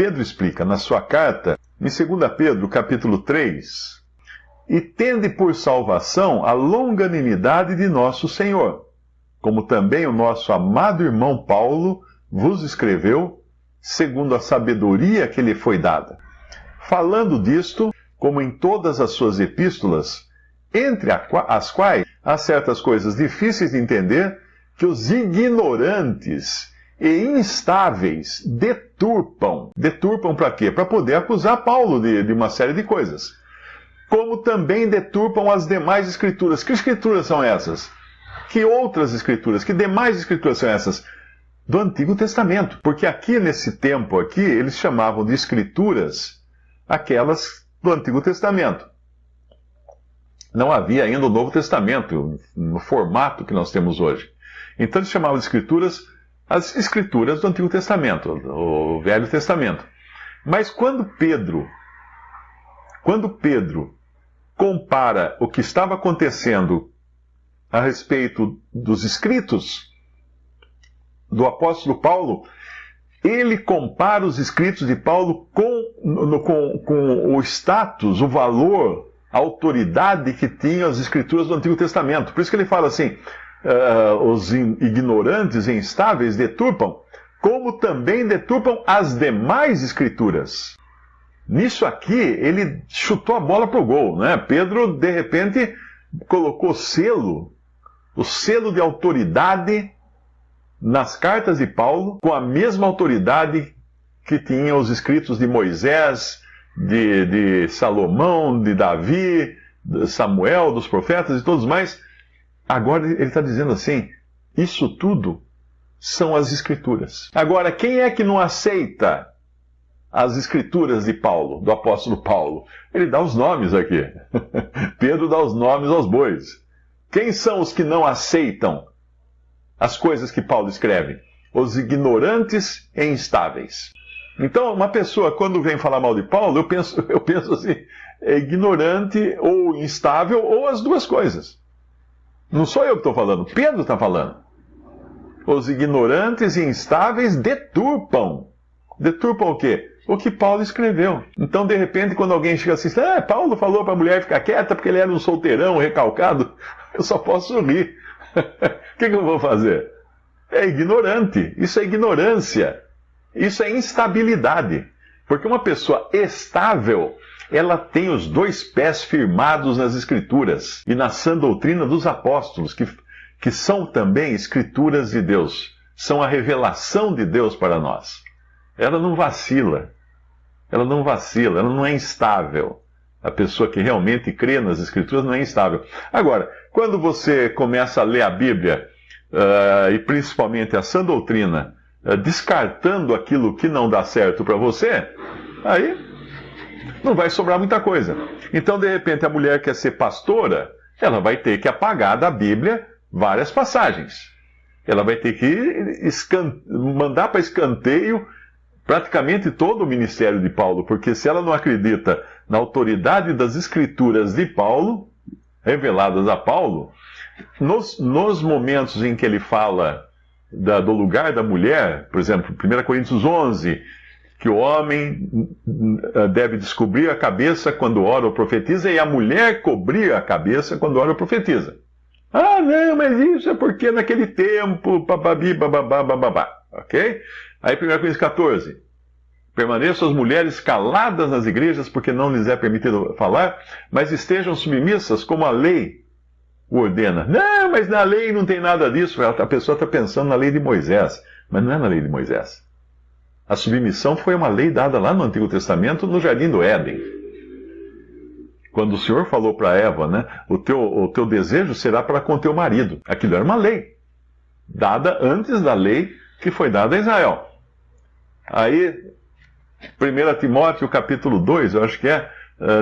Pedro explica na sua carta, em 2 Pedro, capítulo 3, e tende por salvação a longanimidade de nosso Senhor, como também o nosso amado irmão Paulo vos escreveu, segundo a sabedoria que lhe foi dada. Falando disto, como em todas as suas epístolas, entre as quais há certas coisas difíceis de entender, que os ignorantes e instáveis deturpam. Deturpam para quê? Para poder acusar Paulo de uma série de coisas. Como também deturpam as demais escrituras. Que escrituras são essas? Que outras escrituras? Que demais escrituras são essas? Do Antigo Testamento. Porque aqui, nesse tempo aqui, eles chamavam de escrituras aquelas do Antigo Testamento. Não havia ainda o Novo Testamento, no formato que nós temos hoje. Então eles chamavam de escrituras as escrituras do Antigo Testamento, o Velho Testamento. Mas quando Pedro compara o que estava acontecendo a respeito dos escritos do apóstolo Paulo, ele compara os escritos de Paulo com o status, o valor, a autoridade que tinham as escrituras do Antigo Testamento. Por isso que ele fala assim, os ignorantes e instáveis deturpam, como também deturpam as demais escrituras. Nisso aqui, ele chutou a bola pro gol, né? Pedro, de repente, colocou o selo de autoridade nas cartas de Paulo, com a mesma autoridade que tinham os escritos de Moisés, de Salomão, de Davi, de Samuel, dos profetas e todos mais. Agora ele está dizendo assim, isso tudo são as escrituras. Agora, quem é que não aceita as escrituras de Paulo, do apóstolo Paulo? Ele dá os nomes aqui. Pedro dá os nomes aos bois. Quem são os que não aceitam as coisas que Paulo escreve? Os ignorantes e instáveis. Então, uma pessoa, quando vem falar mal de Paulo, eu penso assim, é ignorante ou instável, ou as duas coisas. Não sou eu que estou falando, Pedro está falando. Os ignorantes e instáveis deturpam. Deturpam o quê? O que Paulo escreveu. Então, de repente, quando alguém chega assim, Paulo falou para a mulher ficar quieta porque ele era um solteirão, recalcado, eu só posso rir. O que eu vou fazer? É ignorante. Isso é ignorância. Isso é instabilidade. Porque uma pessoa estável, ela tem os dois pés firmados nas Escrituras e na sã doutrina dos apóstolos, que são também Escrituras de Deus. São a revelação de Deus para nós. Ela não vacila. Ela não é instável. A pessoa que realmente crê nas Escrituras não é instável. Agora, quando você começa a ler a Bíblia, e principalmente a sã doutrina, descartando aquilo que não dá certo para você, aí não vai sobrar muita coisa. Então, de repente, a mulher quer ser pastora, ela vai ter que apagar da Bíblia várias passagens. Ela vai ter que mandar para escanteio praticamente todo o ministério de Paulo, porque se ela não acredita na autoridade das Escrituras de Paulo, reveladas a Paulo, nos momentos em que ele fala do lugar da mulher, por exemplo, 1 Coríntios 11, que o homem deve descobrir a cabeça quando ora ou profetiza, e a mulher cobrir a cabeça quando ora ou profetiza. Ah, não, mas isso é porque naquele tempo, bababi, bababá, bababá, ok? Aí 1 Coríntios 14, permaneçam as mulheres caladas nas igrejas, porque não lhes é permitido falar, mas estejam submissas como a lei o ordena. Não, mas na lei não tem nada disso. A pessoa está pensando na lei de Moisés, mas não é na lei de Moisés. A submissão foi uma lei dada lá no Antigo Testamento, no Jardim do Éden. Quando o Senhor falou para Eva, né, o teu desejo será para com teu marido. Aquilo era uma lei, dada antes da lei que foi dada a Israel. Aí, 1 Timóteo capítulo 2, eu acho que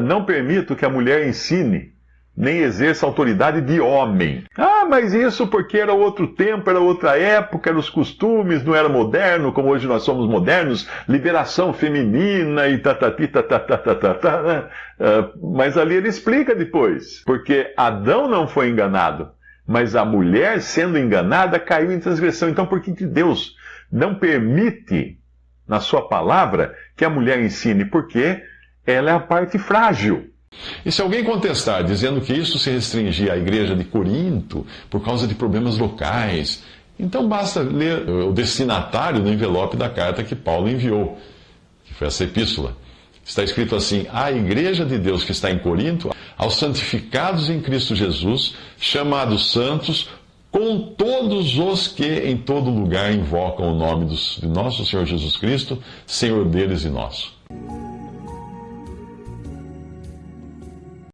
não permito que a mulher ensine, nem exerça autoridade de homem. Ah, mas isso porque era outro tempo, era outra época, eram os costumes, não era moderno, como hoje nós somos modernos, liberação feminina e né? Mas ali ele explica depois, porque Adão não foi enganado, mas a mulher, sendo enganada, caiu em transgressão. Então por que Deus não permite na sua palavra que a mulher ensine, porque ela é a parte frágil. E se alguém contestar, dizendo que isso se restringia à igreja de Corinto por causa de problemas locais, então basta ler o destinatário do envelope da carta que Paulo enviou, que foi essa epístola. Está escrito assim: à igreja de Deus que está em Corinto, aos santificados em Cristo Jesus, chamados santos, com todos os que em todo lugar invocam o nome de nosso Senhor Jesus Cristo, Senhor deles e nosso.